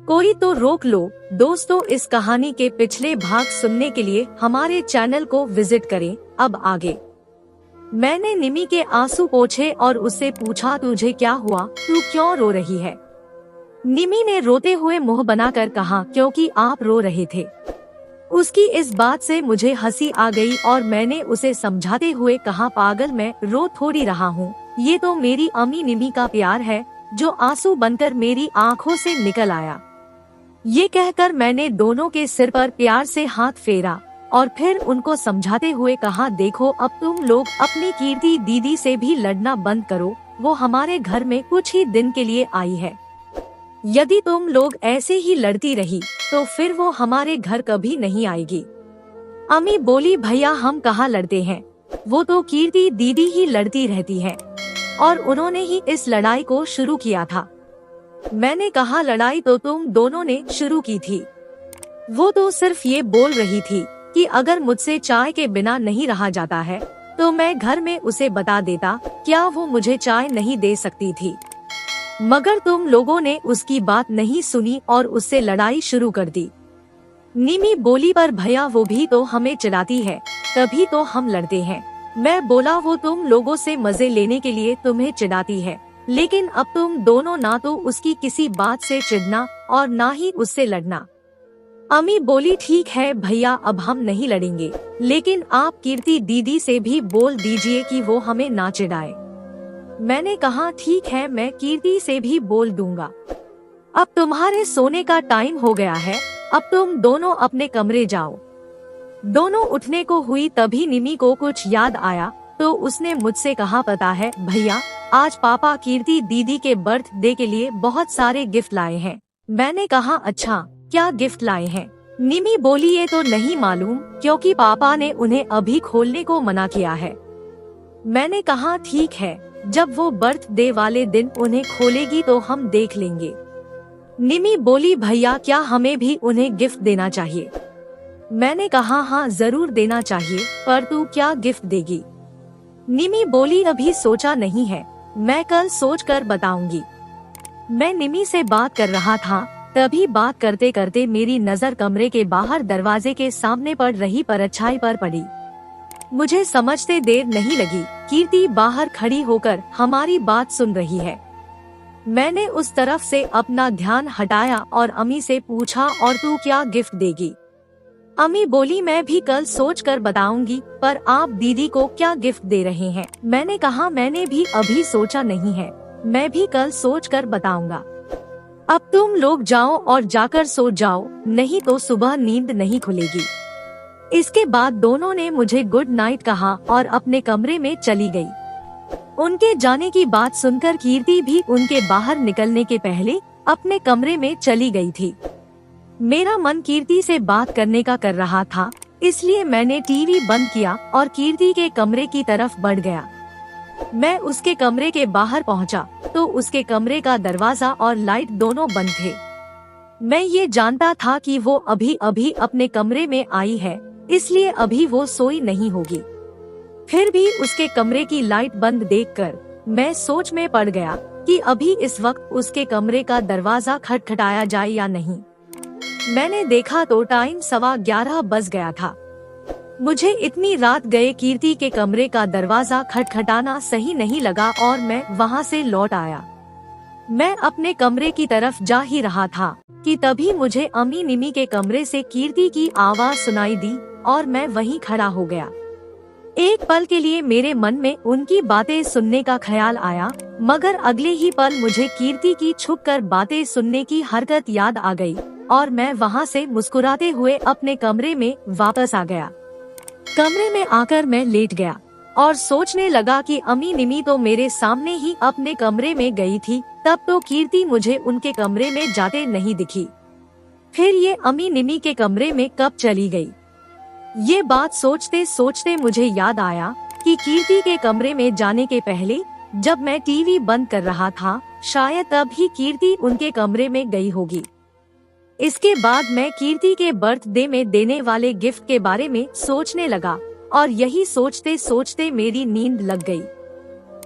कोई तो रोक लो। दोस्तों, इस कहानी के पिछले भाग सुनने के लिए हमारे चैनल को विजिट करें। अब आगे। मैंने निमी के आंसू पोंछे और उससे पूछा, तुझे क्या हुआ, तू क्यों रो रही है? निमी ने रोते हुए मुंह बनाकर कहा, क्योंकि आप रो रहे थे। उसकी इस बात से मुझे हंसी आ गई और मैंने उसे समझाते हुए कहा, पागल, मैं रो थोड़ी रहा हूँ, ये तो मेरी अम्मी निमी का प्यार है जो आंसू बनकर मेरी आंखों से निकल आया। ये कहकर मैंने दोनों के सिर पर प्यार से हाथ फेरा और फिर उनको समझाते हुए कहा, देखो, अब तुम लोग अपनी कीर्ति दीदी से भी लड़ना बंद करो। वो हमारे घर में कुछ ही दिन के लिए आई है। यदि तुम लोग ऐसे ही लड़ती रही तो फिर वो हमारे घर कभी नहीं आएगी। अम्मी बोली, भैया हम कहाँ लड़ते हैं, वो तो कीर्ति दीदी ही लड़ती रहती है और उन्होंने ही इस लड़ाई को शुरू किया था। मैंने कहा, लड़ाई तो तुम दोनों ने शुरू की थी। वो तो सिर्फ ये बोल रही थी कि अगर मुझसे चाय के बिना नहीं रहा जाता है तो मैं घर में उसे बता देता, क्या वो मुझे चाय नहीं दे सकती थी? मगर तुम लोगों ने उसकी बात नहीं सुनी और उससे लड़ाई शुरू कर दी। निमी बोली, पर भैया वो भी तो हमें चिढ़ाती है, तभी तो हम लड़ते हैं। मैं बोला, वो तुम लोगों से मजे लेने के लिए तुम्हें चिढ़ाती है, लेकिन अब तुम दोनों ना तो उसकी किसी बात से चिढ़ना और ना ही उससे लड़ना। अम्मी बोली, ठीक है भैया, अब हम नहीं लड़ेंगे, लेकिन आप कीर्ति दीदी से भी बोल दीजिए कि वो हमें ना चिढ़ाए। मैंने कहा, ठीक है, मैं कीर्ति से भी बोल दूंगा। अब तुम्हारे सोने का टाइम हो गया है, अब तुम दोनों अपने कमरे जाओ। दोनों उठने को हुई तभी निमी को कुछ याद आया तो उसने मुझसे कहा, पता है भैया, आज पापा कीर्ति दीदी के बर्थडे के लिए बहुत सारे गिफ्ट लाए हैं। मैंने कहा, अच्छा, क्या गिफ्ट लाए हैं? निमी बोली, ये तो नहीं मालूम क्योंकि पापा ने उन्हें अभी खोलने को मना किया है। मैंने कहा, ठीक है, जब वो बर्थडे वाले दिन उन्हें खोलेगी तो हम देख लेंगे। निमी बोली, भैया क्या हमें भी उन्हें गिफ्ट देना चाहिए? मैंने कहा, हाँ जरूर देना चाहिए, पर तू क्या गिफ्ट देगी? निमी बोली, अभी सोचा नहीं है, मैं कल सोच कर बताऊंगी। मैं निमी से बात कर रहा था तभी बात करते करते मेरी नजर कमरे के बाहर दरवाजे के सामने पड़ रही परछाई पर पड़ी। मुझे समझते देर नहीं लगी, कीर्ति बाहर खड़ी होकर हमारी बात सुन रही है। मैंने उस तरफ से अपना ध्यान हटाया और अम्मी से पूछा, और तू क्या गिफ्ट देगी? अम्मी बोली, मैं भी कल सोच कर बताऊंगी, पर आप दीदी को क्या गिफ्ट दे रहे हैं? मैंने कहा, मैंने भी अभी सोचा नहीं है, मैं भी कल सोच कर बताऊंगा। अब तुम लोग जाओ और जाकर सो जाओ, नहीं तो सुबह नींद नहीं खुलेगी। इसके बाद दोनों ने मुझे गुड नाइट कहा और अपने कमरे में चली गई। उनके जाने की बात सुनकर कीर्ति भी उनके बाहर निकलने के पहले अपने कमरे में चली गई थी। मेरा मन कीर्ति से बात करने का कर रहा था, इसलिए मैंने टीवी बंद किया और कीर्ति के कमरे की तरफ बढ़ गया। मैं उसके कमरे के बाहर पहुंचा तो उसके कमरे का दरवाजा और लाइट दोनों बंद थे। मैं ये जानता था कि वो अभी अभी अपने कमरे में आई है, इसलिए अभी वो सोई नहीं होगी। फिर भी उसके कमरे की लाइट बंद देखकर मैं सोच में पड़ गया कि अभी इस वक्त उसके कमरे का दरवाजा खटखटाया जाए या नहीं। मैंने देखा तो टाइम 11:15 बज गया था। मुझे इतनी रात गए कीर्ति के कमरे का दरवाजा खटखटाना सही नहीं लगा और मैं वहां से लौट आया। मैं अपने कमरे की तरफ जा ही रहा था कि तभी मुझे अम्मी निमी के कमरे से कीर्ति की आवाज सुनाई दी और मैं वहीं खड़ा हो गया। एक पल के लिए मेरे मन में उनकी बातें सुनने का ख्याल आया, मगर अगले ही पल मुझे कीर्ति की छुपकर बातें सुनने की हरकत याद आ गई और मैं वहां से मुस्कुराते हुए अपने कमरे में वापस आ गया। कमरे में आकर मैं लेट गया और सोचने लगा कि अम्मी निमी तो मेरे सामने ही अपने कमरे में गई थी, तब तो कीर्ति मुझे उनके कमरे में जाते नहीं दिखी। फिर ये अम्मी निमी के कमरे में कब चली गई? ये बात सोचते सोचते मुझे याद आया कि कीर्ति के कमरे में जाने के पहले जब मैं टीवी बंद कर रहा था, शायद तब ही कीर्ति उनके कमरे में गई होगी। इसके बाद मैं कीर्ति के बर्थडे में देने वाले गिफ्ट के बारे में सोचने लगा और यही सोचते सोचते मेरी नींद लग गई।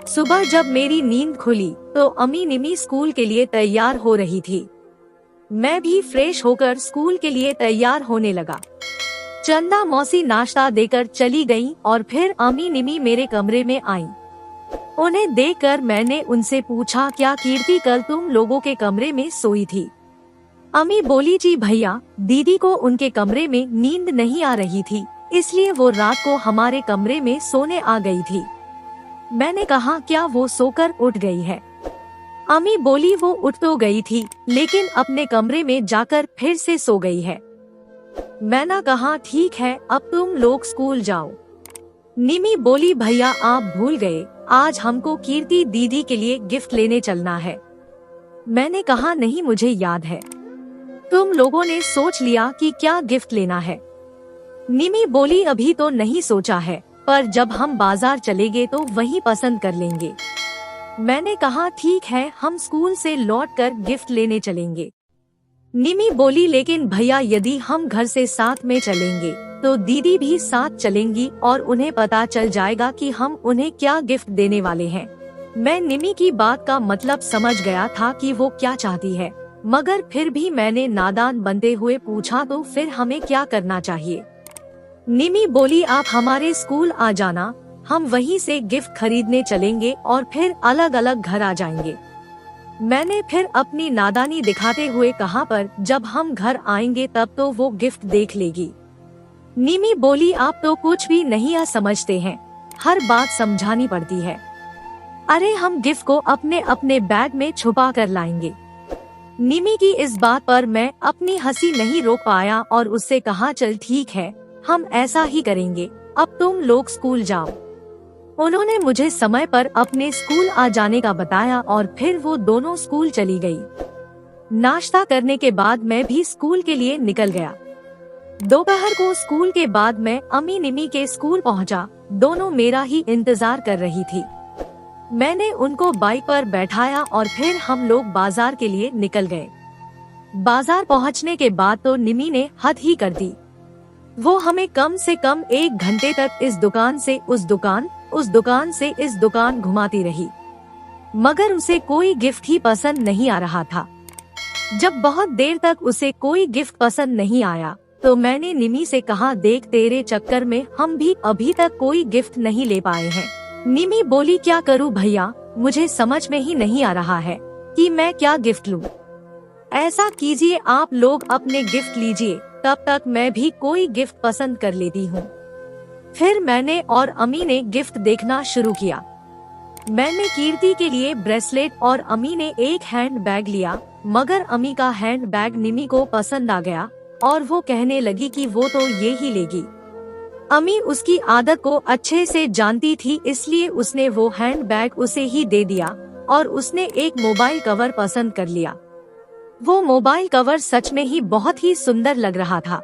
सुबह जब मेरी नींद खुली तो अम्मी निमी स्कूल के लिए तैयार हो रही थी। मैं भी फ्रेश होकर स्कूल के लिए तैयार होने लगा। चंदा मौसी नाश्ता देकर चली गई और फिर अम्मी निमी मेरे कमरे में आई। उन्हें देखकर मैंने उनसे पूछा, क्या कीर्ति कल तुम लोगों के कमरे में सोई थी? अम्मी बोली, जी भैया, दीदी को उनके कमरे में नींद नहीं आ रही थी, इसलिए वो रात को हमारे कमरे में सोने आ गई थी। मैंने कहा, क्या वो सोकर उठ गई है? अम्मी बोली, वो उठ तो गई थी, लेकिन अपने कमरे में जाकर फिर से सो गई है। मैंने कहा, ठीक है, अब तुम लोग स्कूल जाओ। निमी बोली, भैया आप भूल गए, आज हमको कीर्ति दीदी के लिए गिफ्ट लेने चलना है। मैंने कहा, नहीं, मुझे याद है। तुम लोगों ने सोच लिया कि क्या गिफ्ट लेना है? निमी बोली, अभी तो नहीं सोचा है, पर जब हम बाजार चलेंगे तो वहीं पसंद कर लेंगे। मैंने कहा, ठीक है, हम स्कूल से लौटकर गिफ्ट लेने चलेंगे। निमी बोली, लेकिन भैया यदि हम घर से साथ में चलेंगे तो दीदी भी साथ चलेंगी और उन्हें पता चल जाएगा कि हम उन्हें क्या गिफ्ट देने वाले हैं। मैं निमी की बात का मतलब समझ गया था कि वो क्या चाहती है, मगर फिर भी मैंने नादान बनते हुए पूछा, तो फिर हमें क्या करना चाहिए? निमी बोली, आप हमारे स्कूल आ जाना, हम वहीं से गिफ्ट खरीदने चलेंगे और फिर अलग अलग घर आ जाएंगे। मैंने फिर अपनी नादानी दिखाते हुए कहा, पर जब हम घर आएंगे तब तो वो गिफ्ट देख लेगी। निमी बोली, आप तो कुछ भी नहीं समझते हैं, हर बात समझानी पड़ती है। अरे हम गिफ्ट को अपने अपने बैग में छुपा कर लाएंगे। निमी की इस बात पर मैं अपनी हंसी नहीं रोक पाया और उससे कहा, चल ठीक है, हम ऐसा ही करेंगे, अब तुम लोग स्कूल जाओ। उन्होंने मुझे समय पर अपने स्कूल आ जाने का बताया और फिर वो दोनों स्कूल चली गई। नाश्ता करने के बाद मैं भी स्कूल के लिए निकल गया। दोपहर को स्कूल के बाद मैं अम्मी निमी के स्कूल पहुंचा। दोनों मेरा ही इंतजार कर रही थी। मैंने उनको बाइक पर बैठाया और फिर हम लोग बाजार के लिए निकल गए। बाजार पहुंचने के बाद तो निमी ने हद ही कर दी। वो हमें कम से कम 1 घंटे तक इस दुकान से उस दुकान, उस दुकान से इस दुकान घुमाती रही, मगर उसे कोई गिफ्ट ही पसंद नहीं आ रहा था। जब बहुत देर तक उसे कोई गिफ्ट पसंद नहीं आया तो मैंने निमी से कहा, देख, तेरे चक्कर में हम भी अभी तक कोई गिफ्ट नहीं ले पाए हैं। निमी बोली, क्या करूं भैया, मुझे समझ में ही नहीं आ रहा है कि मैं क्या गिफ्ट लूं। ऐसा कीजिए, आप लोग अपने गिफ्ट लीजिए, तब तक मैं भी कोई गिफ्ट पसंद कर लेती हूँ। फिर मैंने और अम्मी ने गिफ्ट देखना शुरू किया। मैंने कीर्ति के लिए ब्रेसलेट और अम्मी ने एक हैंड बैग लिया, मगर अम्मी का हैंड बैग निमी को पसंद आ गया और वो कहने लगी कि वो तो ये ही लेगी। अम्मी उसकी आदत को अच्छे से जानती थी, इसलिए उसने वो हैंड बैग उसे ही दे दिया और उसने एक मोबाइल कवर पसंद कर लिया। वो मोबाइल कवर सच में ही बहुत ही सुंदर लग रहा था,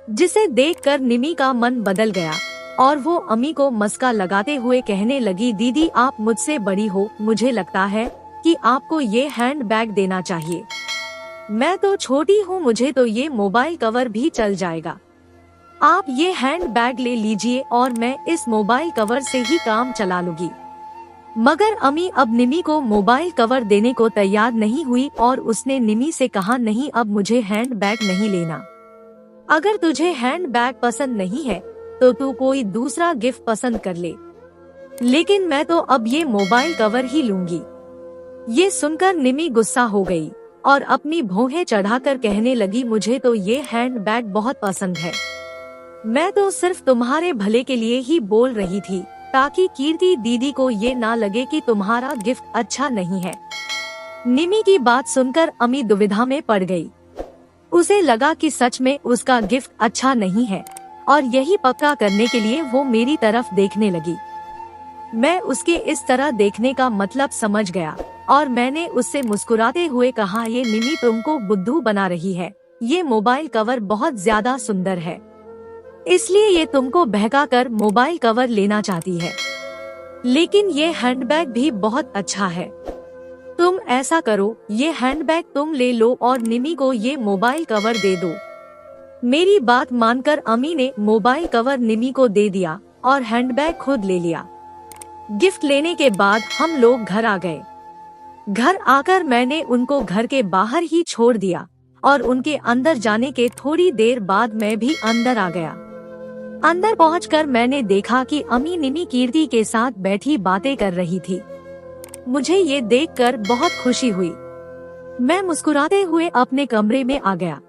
जिसे देखकर निमी का मन बदल गया और वो अम्मी को मस्का लगाते हुए कहने लगी, दीदी आप मुझसे बड़ी हो, मुझे लगता है कि आपको ये हैंड बैग देना चाहिए। मैं तो छोटी हूँ, मुझे तो ये मोबाइल कवर भी चल जाएगा। आप ये हैंड बैग ले लीजिए और मैं इस मोबाइल कवर से ही काम चला लूंगी। मगर अम्मी अब निमी को मोबाइल कवर देने को तैयार नहीं हुई और उसने निमी से कहा, नहीं, अब मुझे हैंड बैग नहीं लेना। अगर तुझे हैंड बैग पसंद नहीं है तो तू कोई दूसरा गिफ्ट पसंद कर ले, लेकिन मैं तो अब ये मोबाइल कवर ही लूंगी। ये सुनकर निमी गुस्सा हो गई और अपनी भौहें चढ़ाकर कहने लगी, मुझे तो ये हैंड बैग बहुत पसंद है। मैं तो सिर्फ तुम्हारे भले के लिए ही बोल रही थी, ताकि कीर्ति दीदी को ये ना लगे कि तुम्हारा गिफ्ट अच्छा नहीं है। निमी की बात सुनकर अम्मी दुविधा में पड़ गई। उसे लगा कि सच में उसका गिफ्ट अच्छा नहीं है और यही पक्का करने के लिए वो मेरी तरफ देखने लगी। मैं उसके इस तरह देखने का मतलब समझ गया और मैंने उससे मुस्कुराते हुए कहा, ये निमी तुमको बुद्धू बना रही है। ये मोबाइल कवर बहुत ज्यादा सुंदर है, इसलिए ये तुमको बहका कर मोबाइल कवर लेना चाहती है, लेकिन ये हैंडबैग भी बहुत अच्छा है। तुम ऐसा करो, ये हैंडबैग तुम ले लो और निमी को ये मोबाइल कवर दे दो। मेरी बात मानकर अम्मी ने मोबाइल कवर निमी को दे दिया और हैंडबैग खुद ले लिया। गिफ्ट लेने के बाद हम लोग घर आ गए। घर आकर मैंने उनको घर के बाहर ही छोड़ दिया और उनके अंदर जाने के थोड़ी देर बाद मैं भी अंदर आ गया। अंदर पहुंचकर मैंने देखा कि अम्मी निमी कीर्ति के साथ बैठी बातें कर रही थी। मुझे ये देखकर बहुत खुशी हुई। मैं मुस्कुराते हुए अपने कमरे में आ गया।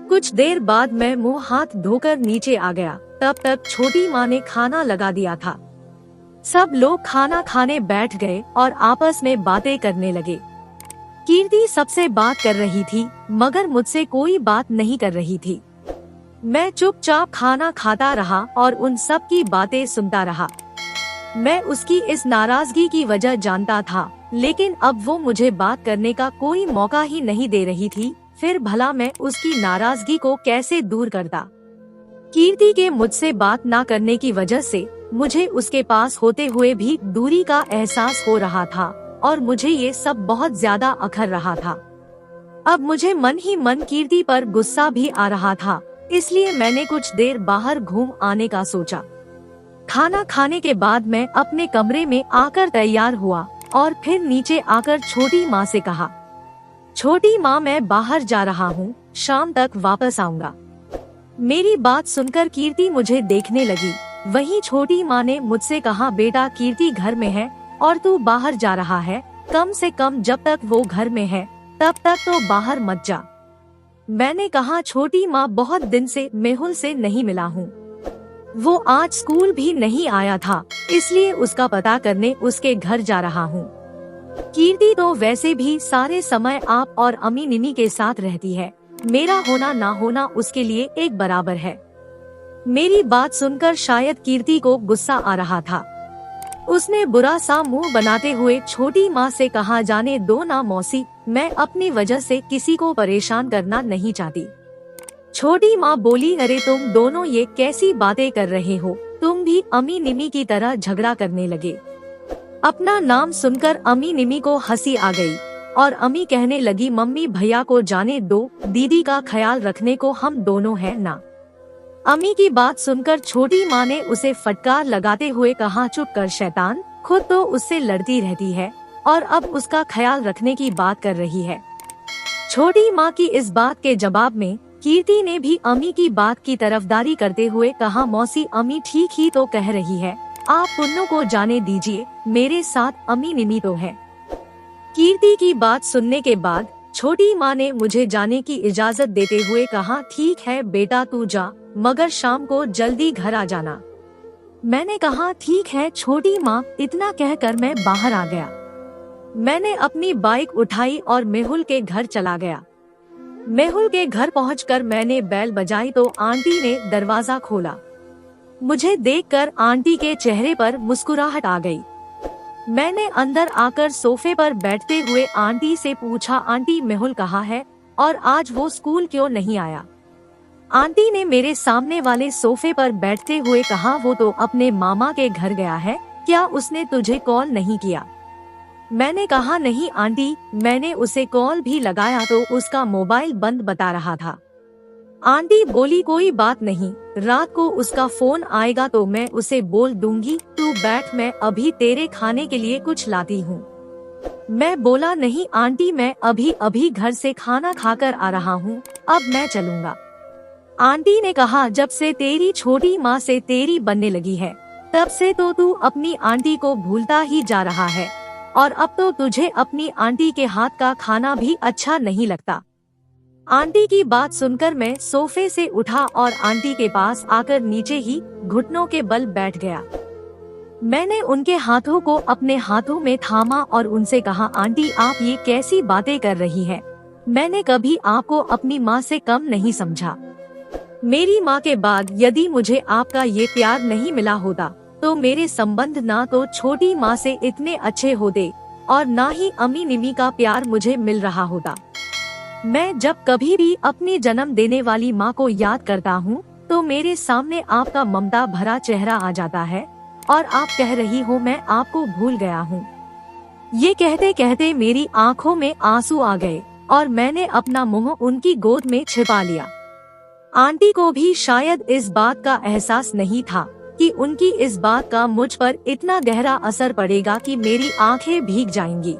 कुछ देर बाद मैं मुंह हाथ धोकर नीचे आ गया। तब तक छोटी माँ ने खाना लगा दिया था। सब लोग खाना खाने बैठ गए और आपस में बातें करने लगे। कीर्ति सबसे बात कर रही थी, मगर मुझसे कोई बात नहीं कर रही थी। मैं चुपचाप खाना खाता रहा और उन सब की बातें सुनता रहा। मैं उसकी इस नाराजगी की वजह जानता था, लेकिन अब वो मुझे बात करने का कोई मौका ही नहीं दे रही थी। फिर भला मैं उसकी नाराजगी को कैसे दूर करता। कीर्ति के मुझसे बात ना करने की वजह से मुझे उसके पास होते हुए भी दूरी का एहसास हो रहा था और मुझे ये सब बहुत ज्यादा अखर रहा था। अब मुझे मन ही मन कीर्ति पर गुस्सा भी आ रहा था, इसलिए मैंने कुछ देर बाहर घूम आने का सोचा। खाना खाने के बाद मैं अपने कमरे में आकर तैयार हुआ और फिर नीचे आकर छोटी माँ से कहा, छोटी माँ मैं बाहर जा रहा हूँ, शाम तक वापस आऊंगा। मेरी बात सुनकर कीर्ति मुझे देखने लगी। वहीं छोटी माँ ने मुझसे कहा, बेटा कीर्ति घर में है और तू बाहर जा रहा है, कम से कम जब तक वो घर में है तब तक तो बाहर मत जा। मैंने कहा, छोटी माँ बहुत दिन से मेहुल से नहीं मिला हूँ। वो आज स्कूल भी नहीं आया था, इसलिए उसका पता करने उसके घर जा रहा हूँ। कीर्ति तो वैसे भी सारे समय आप और अम्मी निमी के साथ रहती है, मेरा होना ना होना उसके लिए एक बराबर है। मेरी बात सुनकर शायद कीर्ति को गुस्सा आ रहा था। उसने बुरा सा मुंह बनाते हुए छोटी माँ से कहा, जाने दो ना मौसी, मैं अपनी वजह से किसी को परेशान करना नहीं चाहती। छोटी माँ बोली, अरे तुम दोनों ये कैसी बातें कर रहे हो, तुम भी अम्मी निमी की तरह झगड़ा करने लगे। अपना नाम सुनकर अम्मी निमी को हंसी आ गई और अम्मी कहने लगी, मम्मी भैया को जाने दो, दीदी का ख्याल रखने को हम दोनों हैं ना। अम्मी की बात सुनकर छोटी माँ ने उसे फटकार लगाते हुए कहा, चुप कर शैतान, खुद तो उससे लड़ती रहती है और अब उसका ख्याल रखने की बात कर रही है। छोटी माँ की इस बात के जवाब में कीर्ति ने भी अम्मी की बात की तरफदारी करते हुए कहा, मौसी अम्मी ठीक ही तो कह रही है, आप पुन्नू को जाने दीजिए, मेरे साथ अम्मी निमी तो है। कीर्ति की बात सुनने के बाद छोटी माँ ने मुझे जाने की इजाजत देते हुए कहा, ठीक है बेटा तू जा, मगर शाम को जल्दी घर आ जाना। मैंने कहा, ठीक है छोटी माँ। इतना कहकर मैं बाहर आ गया। मैंने अपनी बाइक उठाई और मेहुल के घर चला गया। मेहुल के घर पहुंचकर मैंने बेल बजाई तो आंटी ने दरवाजा खोला। मुझे देखकर आंटी के चेहरे पर मुस्कुराहट आ गई। मैंने अंदर आकर सोफे पर बैठते हुए आंटी से पूछा, आंटी मेहुल कहाँ है और आज वो स्कूल क्यों नहीं आया। आंटी ने मेरे सामने वाले सोफे पर बैठते हुए कहा, वो तो अपने मामा के घर गया है, क्या उसने तुझे कॉल नहीं किया। मैंने कहा, नहीं आंटी, मैंने उसे कॉल भी लगाया तो उसका मोबाइल बंद बता रहा था। आंटी बोली, कोई बात नहीं, रात को उसका फोन आएगा तो मैं उसे बोल दूंगी, तू बैठ, मैं अभी तेरे खाने के लिए कुछ लाती हूँ। मैं बोला, नहीं आंटी, मैं अभी अभी घर से खाना खाकर आ रहा हूँ, अब मैं चलूँगा। आंटी ने कहा, जब से तेरी छोटी माँ से तेरी बनने लगी है तब से तो तू अपनी आंटी को भूलता ही जा रहा है और अब तो तुझे अपनी आंटी के हाथ का खाना भी अच्छा नहीं लगता। आंटी की बात सुनकर मैं सोफे से उठा और आंटी के पास आकर नीचे ही घुटनों के बल बैठ गया। मैंने उनके हाथों को अपने हाथों में थामा और उनसे कहा, आंटी आप ये कैसी बातें कर रही हैं? मैंने कभी आपको अपनी माँ से कम नहीं समझा। मेरी माँ के बाद यदि मुझे आपका ये प्यार नहीं मिला होता तो मेरे संबंध ना तो छोटी माँ से इतने अच्छे होते और ना ही अम्मी निमी का प्यार मुझे मिल रहा होता। मैं जब कभी भी अपनी जन्म देने वाली माँ को याद करता हूँ तो मेरे सामने आपका ममता भरा चेहरा आ जाता है और आप कह रही हो मैं आपको भूल गया हूँ। ये कहते कहते मेरी आँखों में आंसू आ गए और मैंने अपना मुंह उनकी गोद में छिपा लिया। आंटी को भी शायद इस बात का एहसास नहीं था कि उनकी इस बात का मुझ पर इतना गहरा असर पड़ेगा कि मेरी आंखें भीग जाएंगी।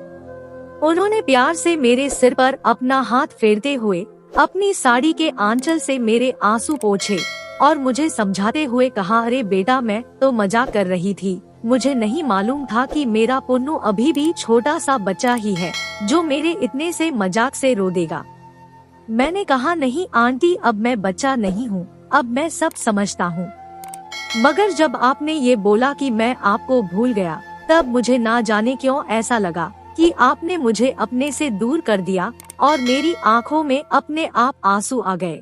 उन्होंने प्यार से मेरे सिर पर अपना हाथ फेरते हुए अपनी साड़ी के आंचल से मेरे आंसू पोंछे और मुझे समझाते हुए कहा, अरे बेटा मैं तो मजाक कर रही थी, मुझे नहीं मालूम था कि मेरा पुन्नू अभी भी छोटा सा बच्चा ही है जो मेरे इतने से मजाक से रो देगा। मैंने कहा, नहीं आंटी, अब मैं बच्चा नहीं हूँ, अब मैं सब समझता हूँ। मगर जब आपने ये बोला कि मैं आपको भूल गया, तब मुझे ना जाने क्यों ऐसा लगा कि आपने मुझे अपने से दूर कर दिया और मेरी आंखों में अपने आप आंसू आ गए।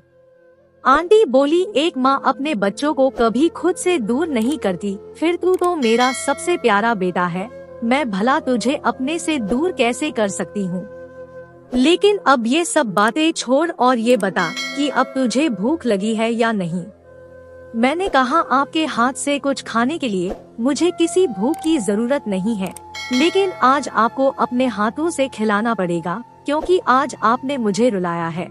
आंटी बोली, एक माँ अपने बच्चों को कभी खुद से दूर नहीं करती, फिर तू तो मेरा सबसे प्यारा बेटा है, मैं भला तुझे अपने से दूर कैसे कर सकती हूँ। लेकिन अब ये सब बातें छोड़ और ये बता कि अब तुझे भूख लगी है या नहीं। मैंने कहा, आपके हाथ से कुछ खाने के लिए मुझे किसी भूख की जरूरत नहीं है, लेकिन आज आपको अपने हाथों से खिलाना पड़ेगा क्योंकि आज आपने मुझे रुलाया है।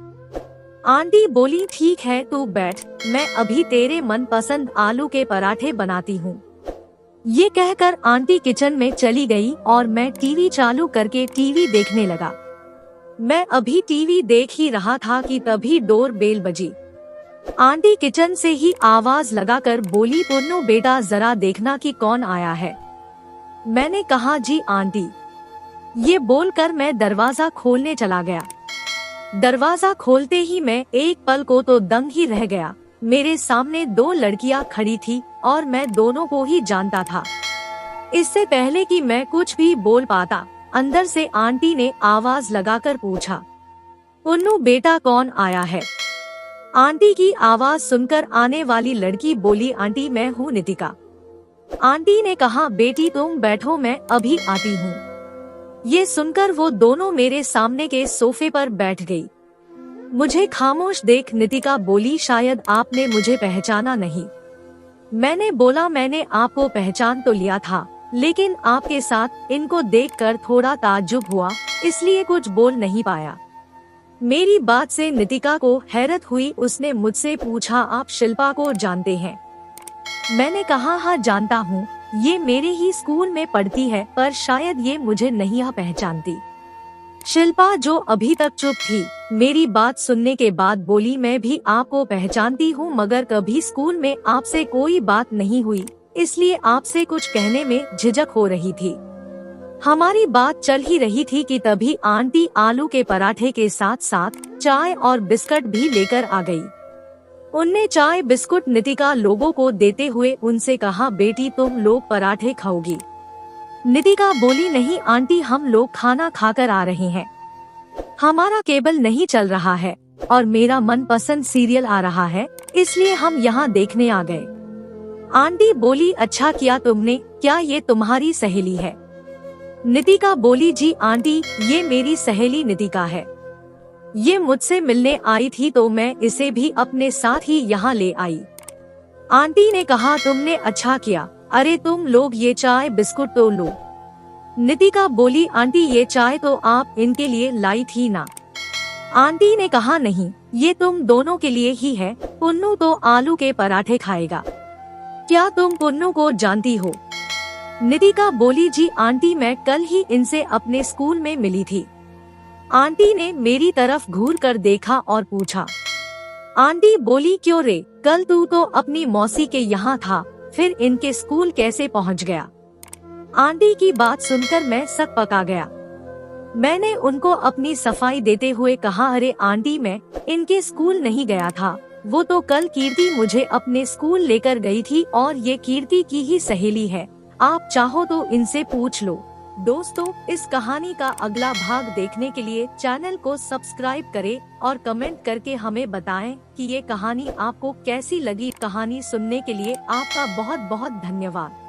आंटी बोली, ठीक है तू बैठ, मैं अभी तेरे मनपसंद आलू के पराठे बनाती हूँ। ये कहकर आंटी किचन में चली गई और मैं टीवी चालू करके टीवी देखने लगा। मैं अभी टीवी देख ही रहा था कि तभी डोर बेल बजी। आंटी किचन से ही आवाज लगाकर बोली, पुन्नू बेटा जरा देखना कि कौन आया है। मैंने कहा, जी आंटी। ये बोलकर मैं दरवाजा खोलने चला गया। दरवाजा खोलते ही मैं एक पल को तो दंग ही रह गया। मेरे सामने दो लड़कियां खड़ी थी और मैं दोनों को ही जानता था। इससे पहले कि मैं कुछ भी बोल पाता, अंदर से आंटी ने आवाज लगाकर पूछा, पुन्नू बेटा कौन आया है। आंटी की आवाज सुनकर आने वाली लड़की बोली, आंटी मैं हूँ नितिका। आंटी ने कहा, बेटी तुम बैठो, मैं अभी आती हूँ। ये सुनकर वो दोनों मेरे सामने के सोफे पर बैठ गई। मुझे खामोश देख नितिका बोली, शायद आपने मुझे पहचाना नहीं। मैंने बोला, मैंने आपको पहचान तो लिया था, लेकिन आपके साथ इनको देखकर थोड़ा ताज्जुब हुआ, इसलिए कुछ बोल नहीं पाया। मेरी बात से नितिका को हैरत हुई। उसने मुझसे पूछा, आप शिल्पा को जानते हैं। मैंने कहा, हाँ जानता हूँ, ये मेरे ही स्कूल में पढ़ती है, पर शायद ये मुझे नहीं पहचानती। शिल्पा जो अभी तक चुप थी, मेरी बात सुनने के बाद बोली, मैं भी आपको पहचानती हूँ, मगर कभी स्कूल में आपसे कोई बात नहीं हुई, इसलिए आपसे कुछ कहने में झिझक हो रही थी। हमारी बात चल ही रही थी कि तभी आंटी आलू के पराठे के साथ साथ चाय और बिस्कुट भी लेकर आ गई। उनने चाय बिस्कुट नितिका लोगों को देते हुए उनसे कहा, बेटी तुम लोग पराठे खाओगी। नितिका बोली, नहीं आंटी, हम लोग खाना खाकर आ रहे हैं, हमारा केबल नहीं चल रहा है और मेरा मनपसंद सीरियल आ रहा है, इसलिए हम यहाँ देखने आ गए। आंटी बोली, अच्छा किया तुमने, क्या ये तुम्हारी सहेली है। नितिका बोली, जी आंटी, ये मेरी सहेली नितिका है, ये मुझसे मिलने आई थी तो मैं इसे भी अपने साथ ही यहाँ ले आई। आंटी ने कहा, तुमने अच्छा किया, अरे तुम लोग ये चाय बिस्कुट तो लो। नितिका बोली, आंटी ये चाय तो आप इनके लिए लाई थी ना। आंटी ने कहा, नहीं, ये तुम दोनों के लिए ही है, पुन्नू तो आलू के पराठे खाएगा। क्या तुम पुन्नू को जानती हो। नितिका बोली, जी आंटी, मैं कल ही इनसे अपने स्कूल में मिली थी। आंटी ने मेरी तरफ घूर कर देखा और पूछा। आंटी बोली, क्यों रे, कल तू तो अपनी मौसी के यहाँ था, फिर इनके स्कूल कैसे पहुँच गया। आंटी की बात सुनकर मैं सक पका गया। मैंने उनको अपनी सफाई देते हुए कहा, अरे आंटी, मैं इनके स्कूल नहीं गया था, वो तो कल कीर्ति मुझे अपने स्कूल लेकर गई थी और ये कीर्ति की ही सहेली है, आप चाहो तो इनसे पूछ लो। दोस्तों, इस कहानी का अगला भाग देखने के लिए चैनल को सब्सक्राइब करें और कमेंट करके हमें बताएं कि ये कहानी आपको कैसी लगी। कहानी सुनने के लिए आपका बहुत बहुत धन्यवाद।